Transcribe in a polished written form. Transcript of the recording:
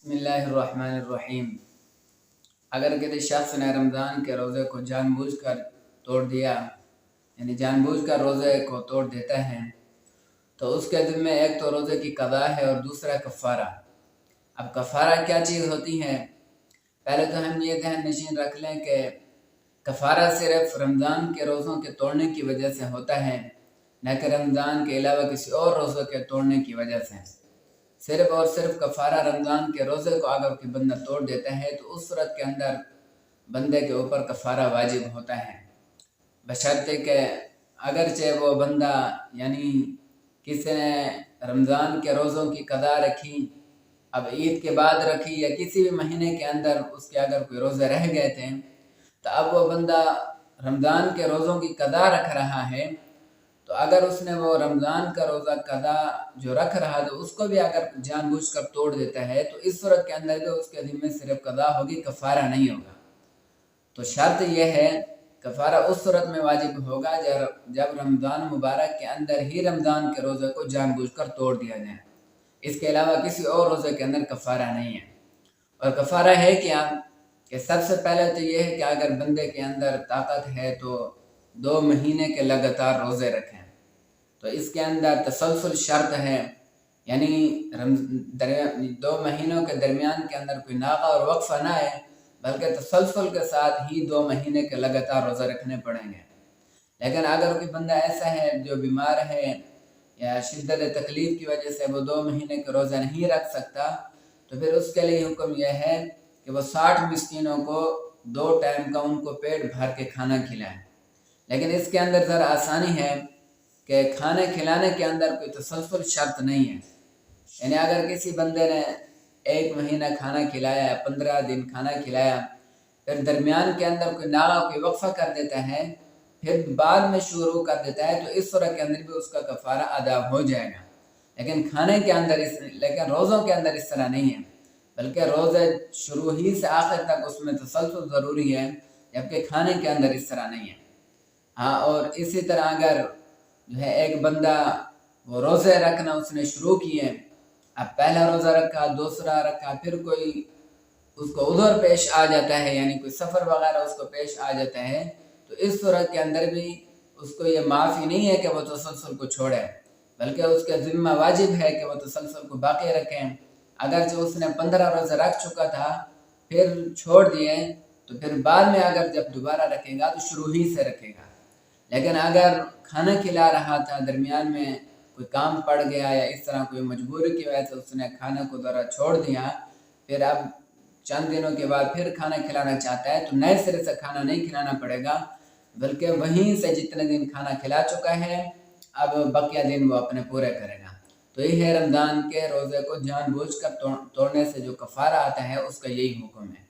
बिस्मिल्लाहिर्रहमानिर्रहीम। अगर किसी शख्स ने रमज़ान के रोज़े को जानबूझकर तोड़ दिया, यानी जानबूझकर रोज़े को तोड़ देता है, तो उसके ज़िम्मे एक तो रोज़े की क़ज़ा है और दूसरा कफ़ारा। अब कफ़ारा क्या चीज़ होती है? पहले तो हम ये ध्यान नशीन रख लें कि कफ़ारा सिर्फ़ रमज़ान के रोज़ों के तोड़ने की वजह से होता है, न कि रमज़ान के अलावा किसी और रोज़ों के तोड़ने की वजह से। सिर्फ़ और सिर्फ कफ़ारा रमज़ान के रोज़े को अगर कोई बंदा तोड़ देता है तो उस सूरत के अंदर बंदे के ऊपर कफ़ारा वाजिब होता है, बशर्ते कि अगरचे वो बंदा यानी किसी ने रमज़ान के रोज़ों की क़ज़ा रखी, अब ईद के बाद रखी या किसी भी महीने के अंदर उसके अगर कोई रोज़े रह गए थे, तो अब वो बंदा रमज़ान के रोज़ों की क़ज़ा रख रहा है, तो अगर उसने वो रमज़ान का रोज़ा क़ज़ा जो रख रहा है तो उसको भी अगर जानबूझकर तोड़ देता है तो इस सूरत के अंदर भी उसके ज़िम्मे सिर्फ क़ज़ा होगी, कफ़ारा नहीं होगा। तो शर्त यह है, कफ़ारा उस सूरत में वाजिब होगा जब रमज़ान मुबारक के अंदर ही रमज़ान के रोज़े को जानबूझकर तोड़ दिया जाए, इसके अलावा किसी और रोज़े के अंदर कफ़ारा नहीं है। और कफ़ारा है क्या कि सबसे पहले तो यह है कि अगर बंदे के अंदर ताकत है तो 2 महीने के लगातार रोज़े रखें, तो इसके अंदर तसलसल शर्त है, यानी 2 महीनों के दरमियान के अंदर कोई नागा और वक्फ़ा ना आए, बल्कि तसलसल के साथ ही 2 महीने के लगातार रोज़े रखने पड़ेंगे। लेकिन अगर कोई बंदा ऐसा है जो बीमार है या शिद्दत तकलीफ़ की वजह से वो 2 महीने के रोज़े नहीं रख सकता, तो फिर उसके लिए हुक्म यह है कि वो 60 मिस्कीनों को 2 टाइम का उनको पेट भर के खाना खिलाएं। लेकिन इसके अंदर ज़रा आसानी है कि खाने खिलाने के अंदर कोई तसलसल शर्त नहीं है, यानी अगर किसी बंदे ने 1 महीना खाना खिलाया, 15 दिन खाना खिलाया, फिर दरमियान के अंदर कोई नागा कोई वक्फ़ा कर देता है, फिर बाद में शुरू कर देता है, तो इस सूरत के अंदर भी उसका कफ़ारा अदा हो जाएगा। लेकिन रोज़ों के अंदर इस तरह नहीं है, बल्कि रोज़े शुरू ही से आखिर तक उसमें तसलसल ज़रूरी है, जबकि खाने के अंदर इस तरह नहीं है। हाँ, और इसी तरह अगर जो है एक बंदा वो रोज़े रखना उसने शुरू किए, अब पहला रोज़ा रखा, दूसरा रखा, फिर कोई उसको उधर पेश आ जाता है, यानी कोई सफ़र वगैरह उसको पेश आ जाता है, तो इस सूरत के अंदर भी उसको ये माफ़ी नहीं है कि वो तसलसल को छोड़े, बल्कि उसके ज़िम्मा वाजिब है कि वो तसलसल को बाकी रखें। अगर जो उसने 15 रोज़े रख चुका था फिर छोड़ दिए, तो फिर बाद में अगर जब दोबारा रखेगा तो शुरू ही से रखेगा। लेकिन अगर खाना खिला रहा था, दरमियान में कोई काम पड़ गया या इस तरह कोई मजबूरी की वजह से उसने खाने को ज़रा छोड़ दिया, फिर अब चंद दिनों के बाद फिर खाना खिलाना चाहता है, तो नए सिरे से खाना नहीं खिलाना पड़ेगा, बल्कि वहीं से जितने दिन खाना खिला चुका है अब बकिया दिन वो अपने पूरे करेगा। तो ये है रमज़ान के रोज़े को जानबूझकर तोड़ने से जो कफ़ारा आता है उसका यही हुक्म है।